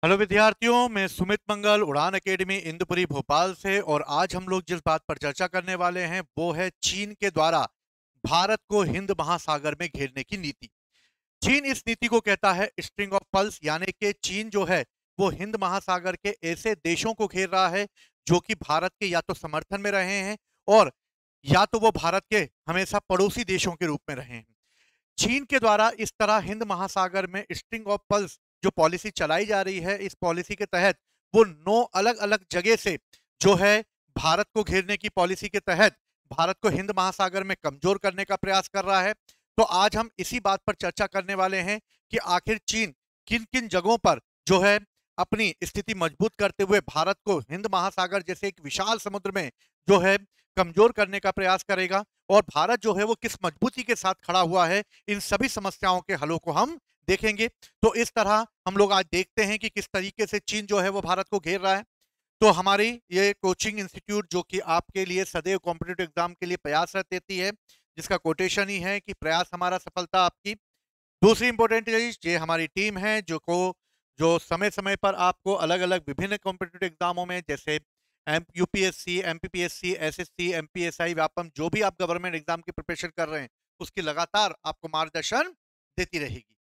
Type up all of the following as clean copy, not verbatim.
Hello विद्यार्थियों, मैं सुमित मंगल उड़ान एकेडमी इंदुपुरी भोपाल से। और आज हम लोग जिस बात पर चर्चा करने वाले हैं वो है चीन के द्वारा भारत को हिंद महासागर में घेरने की नीति। चीन इस नीति को कहता है स्ट्रिंग ऑफ पर्ल्स, यानी कि चीन जो है वो हिंद महासागर के ऐसे देशों को घेर रहा है जो कि भारत के या तो समर्थन में रहे हैं और या तो वो भारत के हमेशा पड़ोसी देशों के रूप में रहे हैं। चीन के द्वारा इस तरह हिंद महासागर में स्ट्रिंग ऑफ पर्ल्स जो पॉलिसी चलाई जा रही है, इस पॉलिसी के तहत वो 9 अलग अलग जगह से जो है भारत को घेरने की पॉलिसी के तहत भारत को हिंद महासागर में कमजोर करने का प्रयास कर रहा है। तो आज हम इसी बात पर चर्चा करने वाले हैं कि आखिर चीन किन किन जगहों पर जो है अपनी स्थिति मजबूत करते हुए भारत को हिंद महासागर जैसे एक विशाल समुद्र में जो है कमजोर करने का प्रयास करेगा, और भारत जो है वो किस मजबूती के साथ खड़ा हुआ है। इन सभी समस्याओं के हलों को हम देखेंगे। तो इस तरह हम लोग आज देखते हैं कि किस तरीके से चीन जो है वो भारत को घेर रहा है। तो हमारी ये कोचिंग इंस्टीट्यूट जो कि आपके लिए सदैव कॉम्पिटिटिव एग्जाम के लिए प्रयासरत देती है, जिसका कोटेशन ही है कि प्रयास हमारा सफलता आपकी। दूसरी इंपॉर्टेंट चीज, ये हमारी टीम है जो समय समय पर आपको अलग अलग विभिन्न कॉम्पिटिटिव एग्जामों में जैसे UPSC, MPPSC, SSC, MPSI, Vyapam, जो भी आप गवर्नमेंट एग्जाम की प्रिपरेशन कर रहे हैं उसकी लगातार आपको मार्गदर्शन देती रहेगी।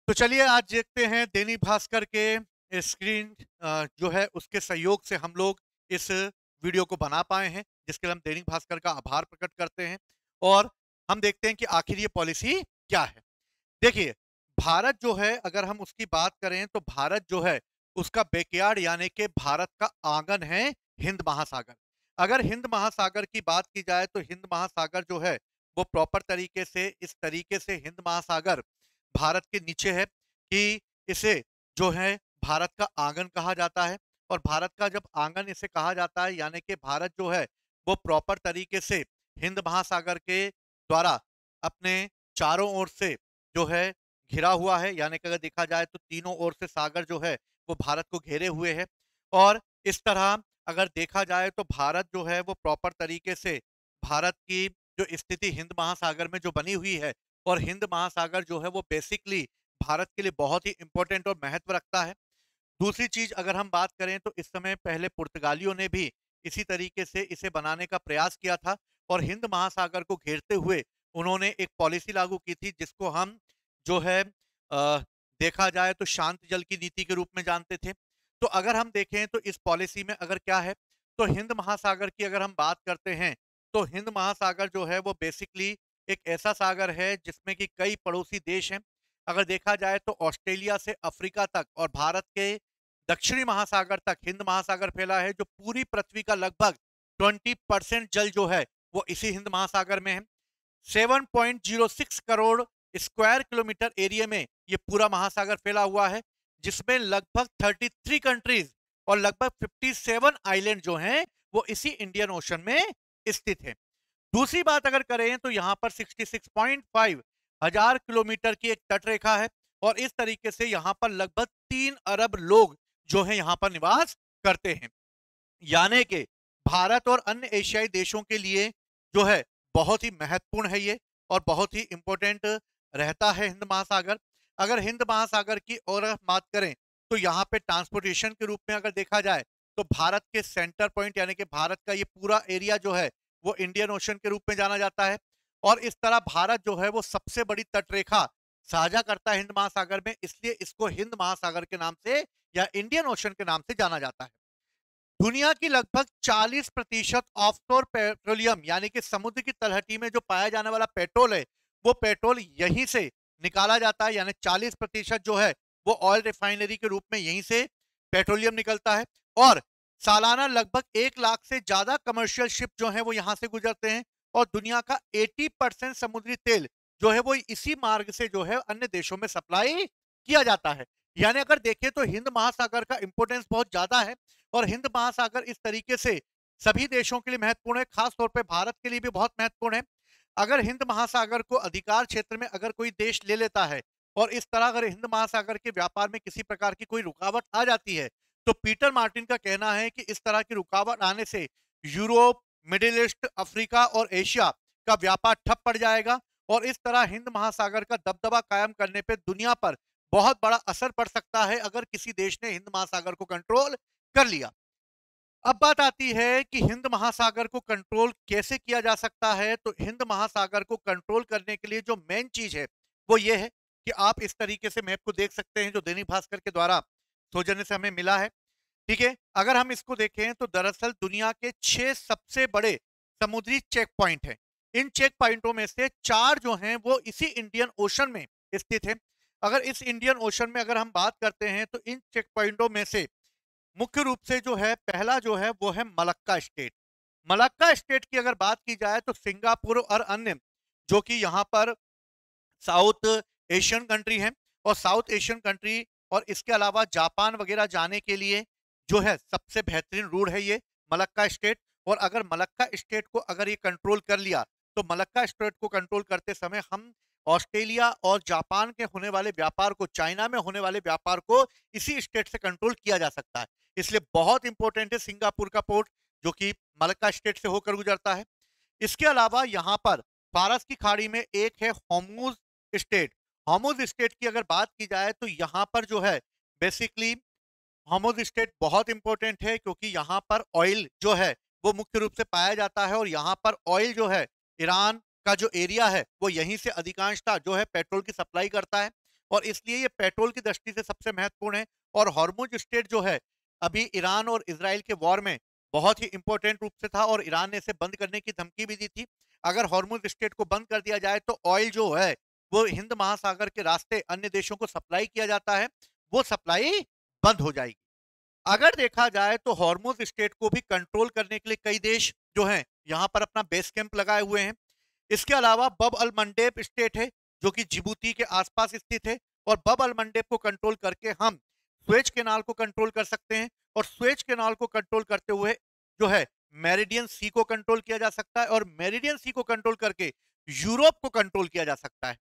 तो चलिए आज देखते हैं दैनिक भास्कर के स्क्रीन जो है उसके सहयोग से हम लोग इस वीडियो को बना पाए हैं, जिसके लिए हम दैनिक भास्कर का आभार प्रकट करते हैं। और हम देखते हैं कि आखिर ये पॉलिसी क्या है। देखिए, भारत जो है अगर हम उसकी बात करें तो भारत जो है उसका बैकयार्ड यानी कि भारत का आंगन है हिंद महासागर। अगर हिंद महासागर की बात की जाए तो हिंद महासागर जो है वो प्रॉपर तरीके से इस तरीके से हिंद महासागर भारत के नीचे है कि इसे जो है भारत का आंगन कहा जाता है। और भारत का जब आंगन इसे कहा जाता है यानी कि भारत जो है वो प्रॉपर तरीके से हिंद महासागर के द्वारा अपने चारों ओर से जो है घिरा हुआ है, यानी कि अगर देखा जाए तो तीनों ओर से सागर जो है वो भारत को घेरे हुए है। और इस तरह अगर देखा जाए तो भारत जो है वो प्रॉपर तरीके से भारत की जो स्थिति हिंद महासागर में जो बनी हुई है, और हिंद महासागर जो है वो बेसिकली भारत के लिए बहुत ही इंपॉर्टेंट और महत्व रखता है। दूसरी चीज अगर हम बात करें तो इस समय पहले पुर्तगालियों ने भी इसी तरीके से इसे बनाने का प्रयास किया था, और हिंद महासागर को घेरते हुए उन्होंने एक पॉलिसी लागू की थी जिसको हम जो है देखा जाए तो शांत जल की नीति के रूप में जानते थे। तो अगर हम देखें तो इस पॉलिसी में अगर क्या है, तो हिंद महासागर की अगर हम बात करते हैं तो हिंद महासागर जो है वो बेसिकली एक ऐसा सागर है जिसमें कि कई पड़ोसी देश हैं। अगर देखा जाए तो ऑस्ट्रेलिया से अफ्रीका तक और भारत के दक्षिणी महासागर तक हिंद महासागर फैला है, जो पूरी पृथ्वी का लगभग 20% जल जो है वो इसी हिंद महासागर में है। 7.06 करोड़ स्क्वायर किलोमीटर एरिया में ये पूरा महासागर फैला हुआ है, जिसमें लगभग 33 कंट्रीज और लगभग 57 आइलैंड जो हैं वो इसी इंडियन ओशन में स्थित है। दूसरी बात अगर करें तो यहाँ पर 66.5 हजार किलोमीटर की एक तट रेखा है, और इस तरीके से यहाँ पर लगभग 3 अरब लोग जो है यहाँ पर निवास करते हैं। यानी कि भारत और अन्य एशियाई देशों के लिए जो है बहुत ही महत्वपूर्ण है ये, और बहुत ही इंपॉर्टेंट रहता है हिंद महासागर। अगर हिंद महासागर की और बात करें तो यहाँ पे ट्रांसपोर्टेशन के रूप में अगर देखा जाए तो भारत के सेंटर पॉइंट यानी कि भारत का ये पूरा एरिया जो है वो इंडियन ओशन के रूप में जाना जाता है। और इस तरह भारत जो है वो सबसे बड़ी तटरेखा साझा करता है हिंद महासागर में, इसलिए इसको हिंद महासागर के नाम से या इंडियन ओशन के नाम से जाना जाता है। दुनिया की लगभग 40% ऑफशोर पेट्रोलियम यानी कि समुद्र की तलहटी में जो पाया जाने वाला पेट्रोल है वो पेट्रोल यहीं से निकाला जाता है, यानी 40% जो है वो ऑयल रिफाइनरी के रूप में यहीं से पेट्रोलियम निकलता है। और सालाना लगभग 1 लाख से ज्यादा कमर्शियल शिप जो है वो यहां से गुजरते हैं, और दुनिया का 80% समुद्री तेल जो है वो इसी मार्ग से जो है अन्य देशों में सप्लाई किया जाता है। यानी अगर देखें तो हिंद महासागर का इंपोर्टेंस बहुत ज्यादा है, और हिंद महासागर इस तरीके से सभी देशों के लिए महत्वपूर्ण है, खास तौर पे भारत के लिए भी बहुत महत्वपूर्ण है। अगर हिंद महासागर को अधिकार क्षेत्र में अगर कोई देश ले लेता है और इस तरह अगर हिंद महासागर के व्यापार में किसी प्रकार की कोई रुकावट आ जाती है, तो पीटर मार्टिन का कहना है कि इस तरह की रुकावट आने से यूरोप, मिडिल ईस्ट, अफ्रीका और एशिया का व्यापार ठप पड़ जाएगा, और इस तरह हिंद महासागर का दबदबा कायम करने पर दुनिया पर बहुत बड़ा असर पड़ सकता है अगर किसी देश ने हिंद महासागर को कंट्रोल कर लिया। अब बात आती है कि हिंद महासागर को कंट्रोल कैसे किया जा सकता है। तो हिंद महासागर को कंट्रोल करने के लिए जो मेन चीज है वो ये है कि आप इस तरीके से मैप को देख सकते हैं जो दैनिक भास्कर के द्वारा सौजन्य से हमें मिला है। ठीक है, अगर हम इसको देखें तो दरअसल दुनिया के 6 सबसे बड़े समुद्री चेक पॉइंट हैं। इन चेक पॉइंटों में से 4 जो हैं वो इसी इंडियन ओशन में स्थित है। अगर इस इंडियन ओशन में अगर हम बात करते हैं तो इन चेक पॉइंटों में से मुख्य रूप से जो है पहला जो है वो है मलक्का स्टेट। मलक्का स्टेट की अगर बात की जाए तो सिंगापुर और अन्य जो कि यहाँ पर साउथ एशियन कंट्री है और साउथ एशियन कंट्री और इसके अलावा जापान वगैरह जाने के लिए जो है सबसे बेहतरीन रूट है ये मलक्का स्टेट। और अगर मलक्का स्टेट को अगर ये कंट्रोल कर लिया तो मलक्का स्टेट को कंट्रोल करते समय हम ऑस्ट्रेलिया और जापान के होने वाले व्यापार को, चाइना में होने वाले व्यापार को इसी स्टेट से कंट्रोल किया जा सकता है। इसलिए बहुत इंपॉर्टेंट है सिंगापुर का पोर्ट जो कि मलक्का स्टेट से होकर गुजरता है। इसके अलावा यहाँ पर फारस की खाड़ी में एक है होर्मुज स्टेट। होर्मुज स्टेट की अगर बात की जाए तो यहाँ पर जो है बेसिकली होर्मुज स्टेट बहुत इंपॉर्टेंट है क्योंकि यहाँ पर ऑयल जो है वो मुख्य रूप से पाया जाता है और यहाँ पर ऑयल जो है ईरान का जो एरिया है वो यहीं से अधिकांशतः जो है पेट्रोल की सप्लाई करता है और इसलिए ये पेट्रोल की दृष्टि से सबसे महत्वपूर्ण है। और होर्मुज स्टेट जो है अभी ईरान और इजराइल के वॉर में बहुत ही इंपॉर्टेंट रूप से था और ईरान ने इसे बंद करने की धमकी भी दी थी। अगर होर्मुज स्टेट को बंद कर दिया जाए तो ऑयल जो है वो हिंद महासागर के रास्ते अन्य देशों को सप्लाई किया जाता है, वो सप्लाई बंद हो जाएगी। अगर देखा जाए तो हॉर्मुज स्टेट को भी कंट्रोल करने के लिए कई देश जो हैं यहाँ पर अपना बेस कैंप लगाए हुए हैं। इसके अलावा बब अल मंडेब स्टेट है जो कि जिबूती के आसपास स्थित है और बब अल मंडेब को कंट्रोल करके हम स्वेज कैनाल को कंट्रोल कर सकते हैं और स्वेज कैनाल को कंट्रोल करते हुए जो है मेरिडियन सी को कंट्रोल किया जा सकता है और मेरिडियन सी को कंट्रोल करके यूरोप को कंट्रोल किया जा सकता है।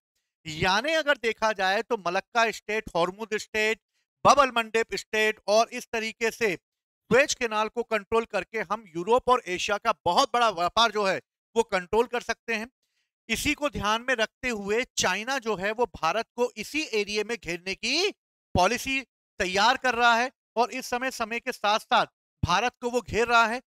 यानी अगर देखा जाए तो मलक्का स्टेट, हॉर्मुज स्टेट, बब अल मंडेब स्टेट और इस तरीके से स्वेज कैनाल को कंट्रोल करके हम यूरोप और एशिया का बहुत बड़ा व्यापार जो है वो कंट्रोल कर सकते हैं। इसी को ध्यान में रखते हुए चाइना जो है वो भारत को इसी एरिया में घेरने की पॉलिसी तैयार कर रहा है और इस समय समय के साथ साथ भारत को वो घेर रहा है।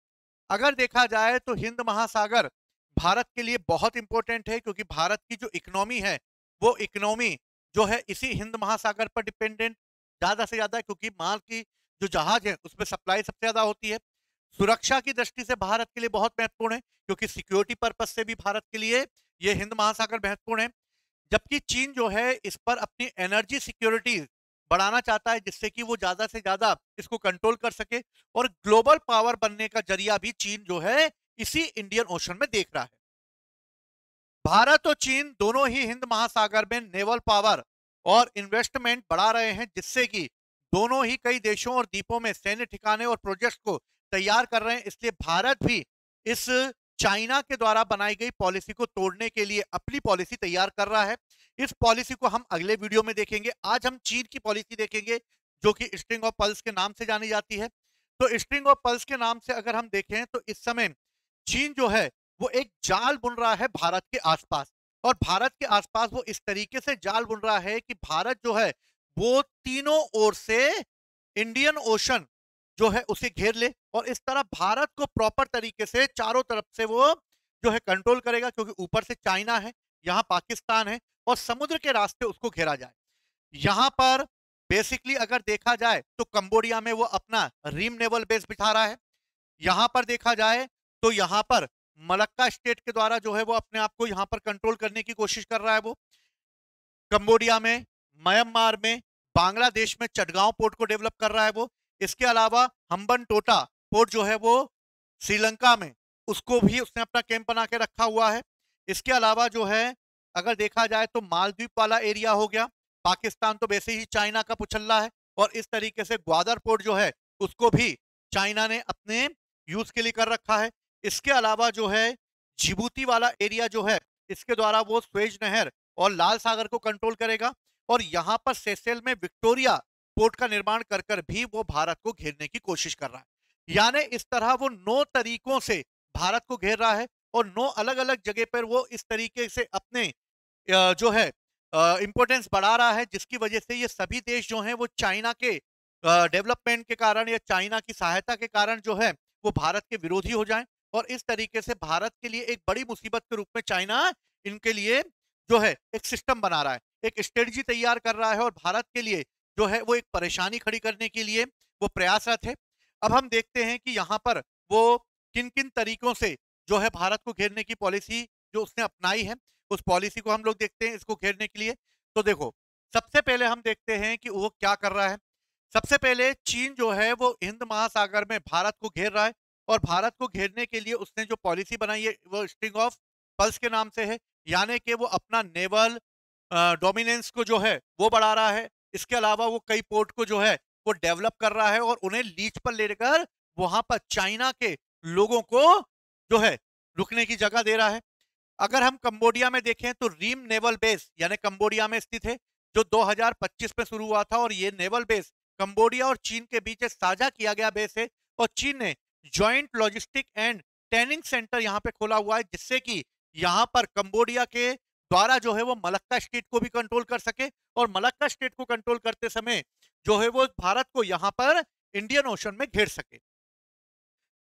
अगर देखा जाए तो हिंद महासागर भारत के लिए बहुत इंपॉर्टेंट है क्योंकि भारत की जो इकोनॉमी है वो इकोनॉमी जो है इसी हिंद महासागर पर डिपेंडेंट ज्यादा से ज्यादा है क्योंकि माल की जो जहाज है उसमें सप्लाई सबसे ज्यादा होती है। सुरक्षा की दृष्टि से भारत के लिए बहुत महत्वपूर्ण है क्योंकि सिक्योरिटी पर्पज से भी भारत के लिए ये हिंद महासागर महत्वपूर्ण है। जबकि चीन जो है इस पर अपनी एनर्जी सिक्योरिटी बढ़ाना चाहता है जिससे कि वो ज्यादा से ज्यादा इसको कंट्रोल कर सके और ग्लोबल पावर बनने का जरिया भी चीन जो है इसी इंडियन ओशन में देख रहा है। भारत और चीन दोनों ही हिंद महासागर में नेवल पावर और इन्वेस्टमेंट बढ़ा रहे हैं जिससे कि दोनों ही कई देशों और द्वीपों में सैन्य ठिकाने और प्रोजेक्ट्स को तैयार कर रहे हैं। इसलिए भारत भी इस चाइना के द्वारा बनाई गई पॉलिसी को तोड़ने के लिए अपनी पॉलिसी तैयार कर रहा है। इस पॉलिसी को हम अगले वीडियो में देखेंगे। आज हम चीन की पॉलिसी देखेंगे जो कि स्ट्रिंग ऑफ पल्स के नाम से जानी जाती है। तो स्ट्रिंग ऑफ पल्स के नाम से अगर हम देखें तो इस समय चीन जो है वो एक जाल बुन रहा है भारत के आसपास और भारत के आसपास वो इस तरीके से जाल बुन रहा है कि भारत जो है वो तीनों ओर से इंडियन ओशन जो है उसे घेर ले और इस तरह भारत को प्रॉपर तरीके से चारों तरफ से वो जो है कंट्रोल करेगा क्योंकि ऊपर से चाइना है, यहाँ पाकिस्तान है और समुद्र के रास्ते उसको घेरा जाए। यहाँ पर बेसिकली अगर देखा जाए तो कंबोडिया में वो अपना रीम नेवल बेस बिठा रहा है। यहाँ पर देखा जाए तो यहाँ पर मलक्का स्टेट के द्वारा जो है वो अपने आप को यहाँ पर कंट्रोल करने की कोशिश कर रहा है। वो कंबोडिया में, म्यांमार में, बांग्लादेश में चटगांव पोर्ट को डेवलप कर रहा है वो। इसके अलावा हम्बन टोटा पोर्ट जो है वो श्रीलंका में, उसको भी उसने अपना कैंप बना के रखा हुआ है। इसके अलावा जो है अगर देखा जाए तो मालदीव वाला एरिया हो गया, पाकिस्तान तो वैसे ही चाइना का पुछल्ला है और इस तरीके से ग्वादर पोर्ट जो है उसको भी चाइना ने अपने यूज के लिए कर रखा है। इसके अलावा जो है जिबूती वाला एरिया जो है इसके द्वारा वो स्वेज नहर और लाल सागर को कंट्रोल करेगा और यहाँ पर सेशेल में विक्टोरिया पोर्ट का निर्माण कर कर भी वो भारत को घेरने की कोशिश कर रहा है। यानी इस तरह वो 9 तरीकों से भारत को घेर रहा है और 9 अलग अलग जगह पर वो इस तरीके से अपने जो है इंपॉर्टेंस बढ़ा रहा है, जिसकी वजह से ये सभी देश जो हैं वो चाइना के डेवलपमेंट के कारण या चाइना की सहायता के कारण जो है वो भारत के विरोधी हो जाएं, और इस तरीके से भारत के लिए एक बड़ी मुसीबत के रूप में चाइना इनके लिए जो है एक सिस्टम बना रहा है, एक स्ट्रेटजी तैयार कर रहा है, और भारत के लिए जो है वो एक परेशानी खड़ी करने के लिए वो प्रयासरत है। अब हम देखते हैं कि यहाँ पर वो किन किन तरीकों से जो है भारत को घेरने की पॉलिसी जो उसने अपनाई है, उस पॉलिसी को हम लोग देखते हैं इसको घेरने के लिए। तो देखो, सबसे पहले हम देखते हैं कि वो क्या कर रहा है। सबसे पहले चीन जो है वो हिंद महासागर में भारत को घेर रहा है, और भारत को घेरने के लिए उसने जो पॉलिसी बनाई है वो स्ट्रिंग ऑफ पल्स के नाम से है, यानी कि वो अपना नेवल डोमिनेंस को जो है वो बढ़ा रहा है। इसके अलावा वो कई पोर्ट को जो है वो डेवलप कर रहा है, और उन्हें लीज पर लेकर वहां पर चाइना के लोगों को जो है रुकने की जगह दे रहा है। अगर हम कंबोडिया में देखें तो रीम नेवल बेस यानी कंबोडिया में स्थित है, जो 2025 में शुरू हुआ था, और ये नेवल बेस कंबोडिया और चीन के बीच एक साझा किया गया बेस है, और चीन ने joint logistic and training centre यहाँ पे खोला हुआ है, जिससे कि यहाँ पर कंबोडिया के द्वारा जो है वो मलक्का स्टेट को भी कंट्रोल कर सके, और मलक्का स्टेट को कंट्रोल करते समय जो है वो भारत को यहाँ पर इंडियन ओशन में घेर सके।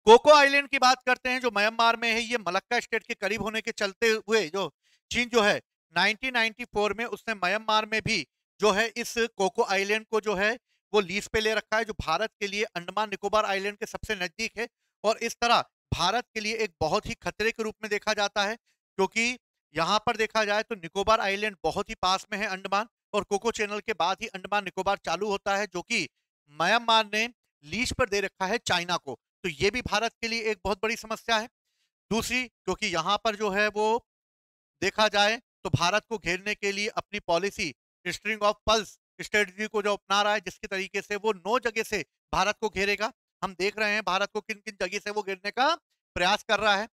कोको आइलैंड की बात करते हैं जो म्यांमार में है, ये मलक्का स्टेट के करीब होने के चलते हुए जो चीन जो है 1994 में उसने म्यांमार में भी जो है इस कोको आइलैंड को जो है वो लीज पे ले रखा है, जो भारत के लिए अंडमान निकोबार आइलैंड के सबसे नजदीक है, और इस तरह भारत के लिए एक बहुत ही खतरे के रूप में देखा जाता है, क्योंकि यहाँ पर देखा जाए तो निकोबार आइलैंड बहुत ही पास में है अंडमान, और कोको चैनल के बाद ही अंडमान निकोबार चालू होता है, जो कि म्यांमार ने लीज पर दे रखा है चाइना को। तो ये भी भारत के लिए एक बहुत बड़ी समस्या है। दूसरी, क्योंकि यहाँ पर जो है वो देखा जाए तो भारत को घेरने के लिए अपनी policy string of pulse strategy को जो अपना रहा है, जिसके तरीके से वो 9 जगह से भारत को घेरेगा। हम देख रहे हैं भारत को किन किन जगह से वो घेरने का प्रयास कर रहा है।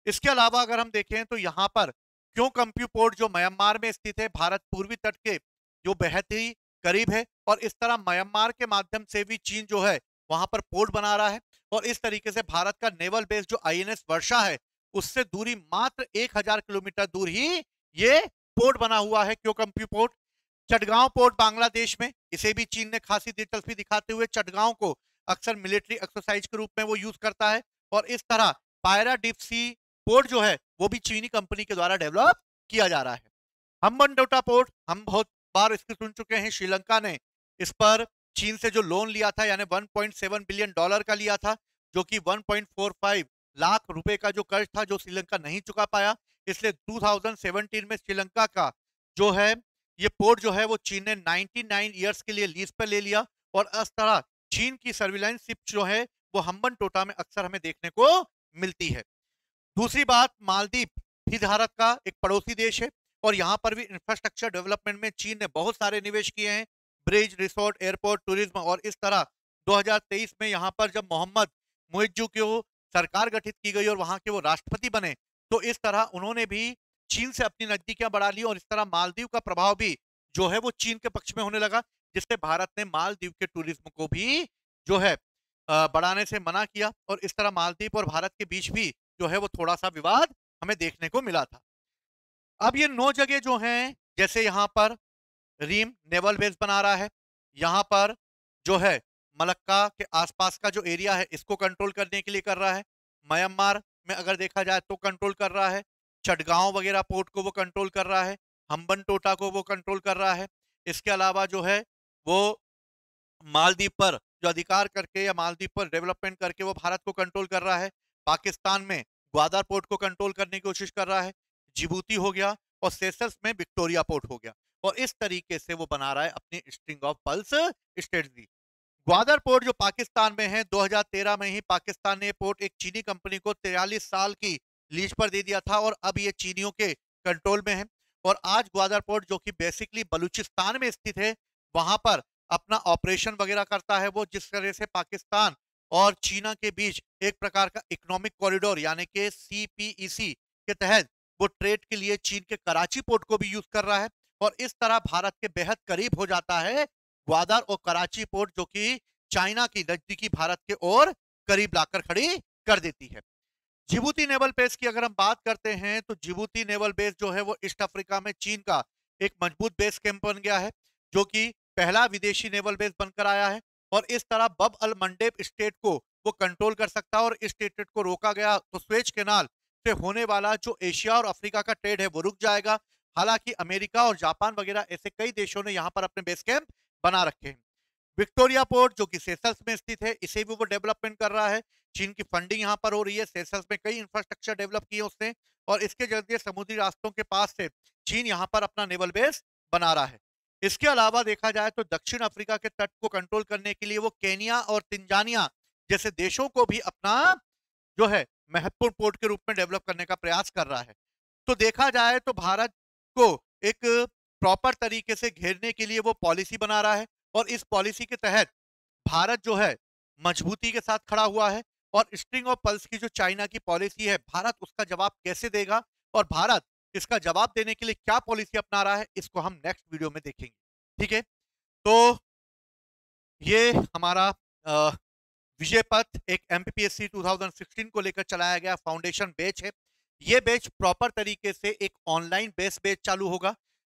इसके अलावा अगर हम देखें तो यहाँ पर क्यों कंप्यू पोर्ट जो म्यांमार में स्थित है, भारत पूर्वी तट के जो बेहद ही करीब है, और इस तरह म्यांमार के माध्यम से भी चीन जो है वहां पर पोर्ट बना रहा है, और इस तरीके से भारत का नेवल बेस जो आईएनएस वर्षा है उससे दूरी मात्र 1000 किलोमीटर दूर ही ये पोर्ट बना हुआ है, क्यों कंप्यू पोर्ट। चटगांव पोर्ट बांग्लादेश में, इसे भी चीन ने खासी दिलचस्पी दिखाते हुए चटगांव को अक्सर मिलिट्री एक्सरसाइज के रूप में वो यूज करता है, और इस तरह पायरा डीप सी पोर्ट जो है वो भी चीनी कंपनी के द्वारा डेवलप किया जा रहा है। हम्बनटोटा पोर्ट हम बहुत बार इसकी सुन चुके हैं, श्रीलंका ने इस पर चीन से जो लोन लिया था यानी 1.7 बिलियन डॉलर का लिया था, जो कि 1.45 लाख रुपए का जो कर्ज था जो श्रीलंका नहीं चुका पाया, इसलिए 2017 में श्रीलंका का जो है ये पोर्ट जो है वो चीन ने 99 ईयर्स के लिए लीज पर ले लिया, और इस तरह चीन की सर्विलांस शिप जो है वो हम्बनटोटा में अक्सर हमें देखने को मिलती है। दूसरी बात, मालदीव भी भारत का एक पड़ोसी देश है, और यहाँ पर भी इंफ्रास्ट्रक्चर डेवलपमेंट में चीन ने बहुत सारे निवेश किए हैं, ब्रिज, रिसोर्ट, एयरपोर्ट, टूरिज्म, और इस तरह 2023 में यहाँ पर जब मोहम्मद मुइज्जू की सरकार गठित की गई और वहां के वो राष्ट्रपति बने, तो इस तरह उन्होंने भी चीन से अपनी नजदीकियां बढ़ा ली, और इस तरह मालदीव का प्रभाव भी जो है वो चीन के पक्ष में होने लगा, जिससे भारत ने मालदीव के टूरिज्म को भी जो है बढ़ाने से मना किया, और इस तरह मालदीव और भारत के बीच भी जो है वो थोड़ा सा विवाद हमें देखने को मिला था। अब ये 9 जगह जो हैं, जैसे यहाँ पर रीम नेवल बेस बना रहा है, यहाँ पर जो है मलक्का के आसपास का जो एरिया है इसको कंट्रोल करने के लिए कर रहा है, म्यांमार में अगर देखा जाए तो कंट्रोल कर रहा है, चटगांव वगैरह पोर्ट को वो कंट्रोल कर रहा है, हम्बनटोटा को वो कंट्रोल कर रहा है। इसके अलावा जो है वो मालदीव पर जो अधिकार करके या मालदीव पर डेवलपमेंट करके वो भारत को कंट्रोल कर रहा है, पाकिस्तान में ग्वादर पोर्ट को कंट्रोल करने की कोशिश कर रहा है, जिबूती हो गया, और सेशल्स में विक्टोरिया पोर्ट हो गया, और इस तरीके से वो बना रहा है अपनी string of pulse strategy. Gwadar port जो पाकिस्तान में है, 2013 में ही पाकिस्तान ने पोर्ट एक चीनी कंपनी को 43 साल की लीज पर दे दिया था, और अब ये चीनियों के कंट्रोल में है, और आज ग्वादर पोर्ट जो कि बेसिकली बलूचिस्तान में स्थित है वहां पर अपना ऑपरेशन वगैरह करता है वो, जिस तरह से पाकिस्तान और चीना के बीच एक प्रकार का इकोनॉमिक कॉरिडोर यानी कि सीपीईसी के तहत वो ट्रेड के लिए चीन के कराची पोर्ट को भी यूज कर रहा है, और इस तरह भारत के बेहद करीब हो जाता है ग्वादर और कराची पोर्ट, जो कि चाइना की नजदीकी भारत के और करीब लाकर खड़ी कर देती है। जिबूती नेवल बेस की अगर हम बात करते हैं तो जिबूती नेवल बेस जो है वो ईस्ट अफ्रीका में चीन का एक मजबूत बेस कैंप बन गया है, जो कि पहला विदेशी नेवल बेस बनकर आया है। और इस तरह बब अल मंडेब स्टेट को वो कंट्रोल कर सकता है, और इस स्टेट को रोका गया तो स्वेज कैनाल से होने वाला जो एशिया और अफ्रीका का ट्रेड है वो रुक जाएगा। हालांकि अमेरिका और जापान वगैरह ऐसे कई देशों ने यहाँ पर अपने बेस कैंप बना रखे हैं। विक्टोरिया पोर्ट जो कि सेशल्स में स्थित है, इसे भी वो डेवलपमेंट कर रहा है। चीन की फंडिंग यहाँ पर हो रही है। सेशल्स में कई इंफ्रास्ट्रक्चर डेवलप किए उसने, और इसके जरिए समुद्री रास्तों के पास से चीन यहाँ पर अपना नेवल बेस बना रहा है। इसके अलावा देखा जाए तो दक्षिण अफ्रीका के तट को कंट्रोल करने के लिए वो केनिया और तिंजानिया जैसे देशों को भी अपना जो है महत्वपूर्ण पोर्ट के रूप में डेवलप करने का प्रयास कर रहा है। तो देखा जाए तो भारत को एक प्रॉपर तरीके से घेरने के लिए वो पॉलिसी बना रहा है, और इस पॉलिसी के तहत भारत जो है मजबूती के साथ खड़ा हुआ है। और स्ट्रिंग ऑफ पल्स की जो चाइना की पॉलिसी है, भारत उसका जवाब कैसे देगा और भारत इसका जवाब देने के लिए क्या पॉलिसी अपना रहा है, इसको हम नेक्स्ट वीडियो में देखेंगे। ठीक है, तो ये हमारा विजय पथ एक एमपीपीएससी 2016 को लेकर चलाया गया फाउंडेशन बैच है। ये बैच प्रॉपर तरीके से एक ऑनलाइन बेस बैच चालू होगा।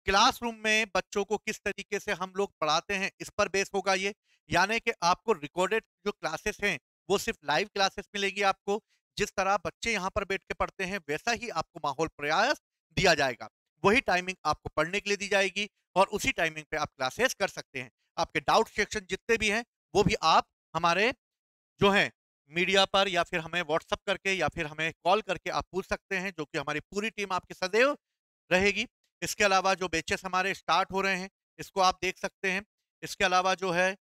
क्लासरूम में बच्चों को किस तरीके से हम लोग पढ़ाते हैं इस पर बेस होगा ये, यानी कि आपको रिकॉर्डेड जो क्लासेस हैं वो सिर्फ लाइव क्लासेस मिलेगी आपको। जिस तरह बच्चे यहाँ पर बैठ के पढ़ते हैं वैसा ही आपको माहौल प्रयास दिया जाएगा। वही टाइमिंग आपको पढ़ने के लिए दी जाएगी, और उसी टाइमिंग पे आप क्लासेस कर सकते हैं। आपके डाउट सेक्शन जितने भी हैं वो भी आप हमारे जो है मीडिया पर या फिर हमें व्हाट्सअप करके या फिर हमें कॉल करके आप पूछ सकते हैं, जो कि हमारी पूरी टीम आपके सदैव रहेगी। इसके अलावा जो बैचेस हमारे स्टार्ट हो रहे हैं इसको आप देख सकते हैं। इसके अलावा जो है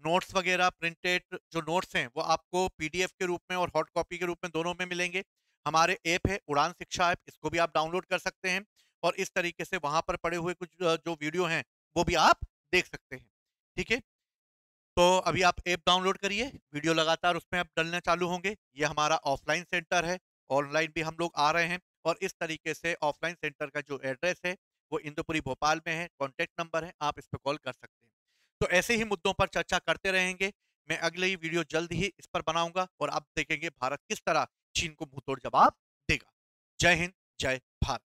नोट्स वगैरह प्रिंटेड जो नोट्स हैं वो आपको पीडीएफ के रूप में और हॉट कॉपी के रूप में दोनों में मिलेंगे। हमारे ऐप है उड़ान शिक्षा ऐप, इसको भी आप डाउनलोड कर सकते हैं, और इस तरीके से वहां पर पड़े हुए कुछ जो वीडियो हैं वो भी आप देख सकते हैं। ठीक है, तो अभी आप ऐप डाउनलोड करिए, वीडियो लगातार उसमें आप डलने चालू होंगे। ये हमारा ऑफलाइन सेंटर है, ऑनलाइन भी हम लोग आ रहे हैं, और इस तरीके से ऑफलाइन सेंटर का जो एड्रेस है वो इंदुपुरी भोपाल में है, कॉन्टैक्ट नंबर है, आप इस पर कॉल कर सकते हैं। तो ऐसे ही मुद्दों पर चर्चा करते रहेंगे। मैं अगले ही वीडियो जल्द ही इस पर बनाऊंगा, और आप देखेंगे भारत किस तरह चीन को मुंहतोड़ जवाब देगा। जय हिंद, जय भारत।